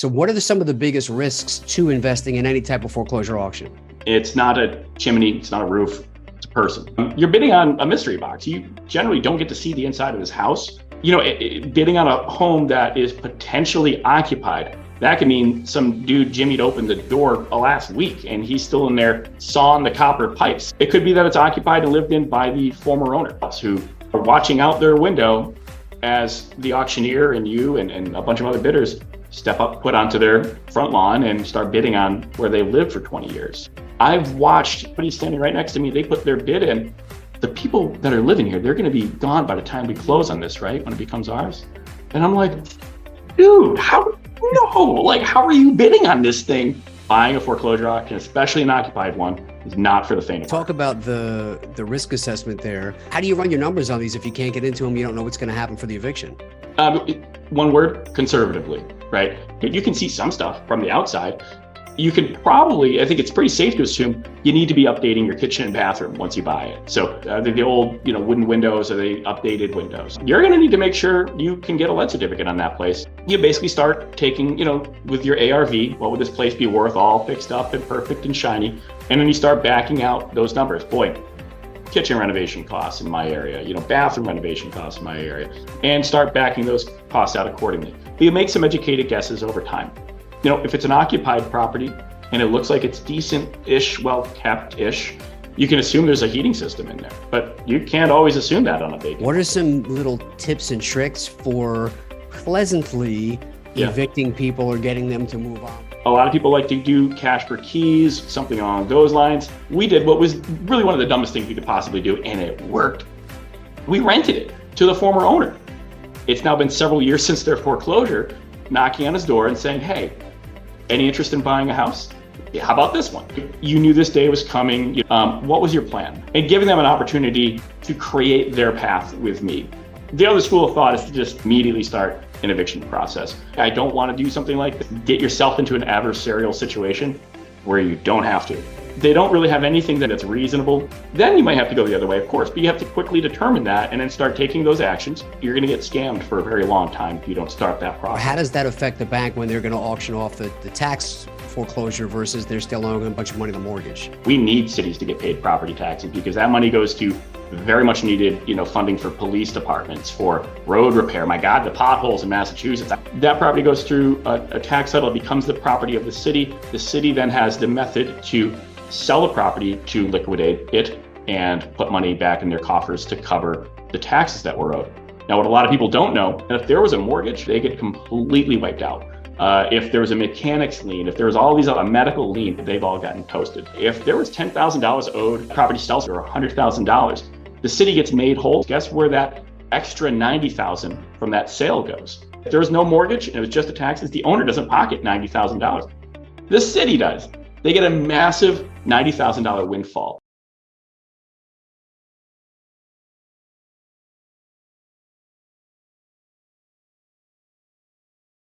So what are some of the biggest risks to investing in any type of foreclosure auction? It's not a chimney, it's not a roof, it's a person. You're bidding on a mystery box. You generally don't get to see the inside of this house. Bidding on a home that is potentially occupied, that could mean some dude jimmied open the door last week and he's still in there sawing the copper pipes. It could be that it's occupied and lived in by the former owner who are watching out their window as the auctioneer and you and a bunch of other bidders step up, put onto their front lawn and start bidding on where they lived for 20 years. I've watched somebody standing right next to me, they put their bid in. The people that are living here, they're gonna be gone by the time we close on this, right? When it becomes ours. And I'm like, dude, how are you bidding on this thing? Buying a foreclosure auction, especially an occupied one, is not for the faint of heart. Talk about the risk assessment there. How do you run your numbers on these if you can't get into them? You don't know what's gonna happen for the eviction. One word, conservatively, right? You can see some stuff from the outside. You can probably, I think it's pretty safe to assume you need to be updating your kitchen and bathroom once you buy it. So the old, wooden windows, are they updated windows? You're gonna need to make sure you can get a lead certificate on that place. You basically start taking, with your ARV, what would this place be worth, all fixed up and perfect and shiny? And then you start backing out those numbers. Boy, kitchen renovation costs in my area, bathroom renovation costs in my area, and start backing those costs out accordingly. But you make some educated guesses over time. If it's an occupied property and it looks like it's decent-ish, well-kept-ish, you can assume there's a heating system in there, but you can't always assume that on a vacant. What are some little tips and tricks for pleasantly evicting people or getting them to move on? A lot of people like to do cash for keys, something along those lines. We did what was really one of the dumbest things we could possibly do, and it worked. We rented it to the former owner. It's now been several years since their foreclosure, knocking on his door and saying, hey, any interest in buying a house? Yeah, how about this one? You knew this day was coming. What was your plan? And giving them an opportunity to create their path with me. The other school of thought is to just immediately start an eviction process. I don't want to do something like this. Get yourself into an adversarial situation where you don't have to. They don't really have anything that's reasonable. Then you might have to go the other way, of course, but you have to quickly determine that and then start taking those actions. You're going to get scammed for a very long time if you don't start that process. How does that affect the bank when they're going to auction off the tax foreclosure versus they're still owing a bunch of money on the mortgage? We need cities to get paid property taxes because that money goes to very much needed, funding for police departments, for road repair. My God, the potholes in Massachusetts. That property goes through a tax title, becomes the property of the city. The city then has the method to sell the property to liquidate it and put money back in their coffers to cover the taxes that were owed. Now, what a lot of people don't know, if there was a mortgage, they get completely wiped out. If there was a mechanics lien, if there was all these other medical lien, they've all gotten toasted. If there was $10,000 owed, property sells for $100,000, the city gets made whole. Guess where that extra $90,000 from that sale goes? If there was no mortgage and it was just the taxes, the owner doesn't pocket $90,000. The city does. They get a massive $90,000 windfall.